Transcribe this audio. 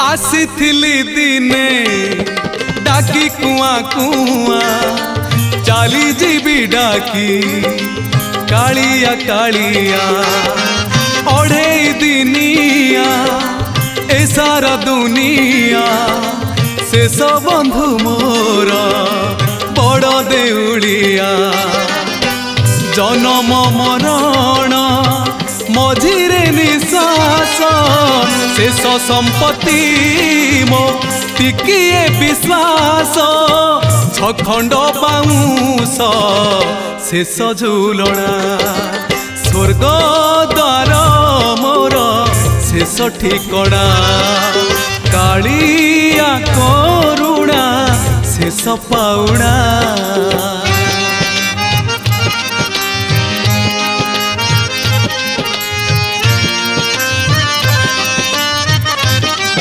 आसीथिली दिने डाकी कुआ कुआ चाली जीवी डाकी कालिया कालिया ओढ़े दिनिया ए सारा दुनिया शेष बंधु मोर बड़ देउलिया जनम मरण मझिरे निश्वास शेष संपत्ति मो टिकिए विश्वास छखंड बाउंस शेष झुलना स्वर्ग द्वार मोर शेष ठिकणा कालिया करुणा शेष पाउणा।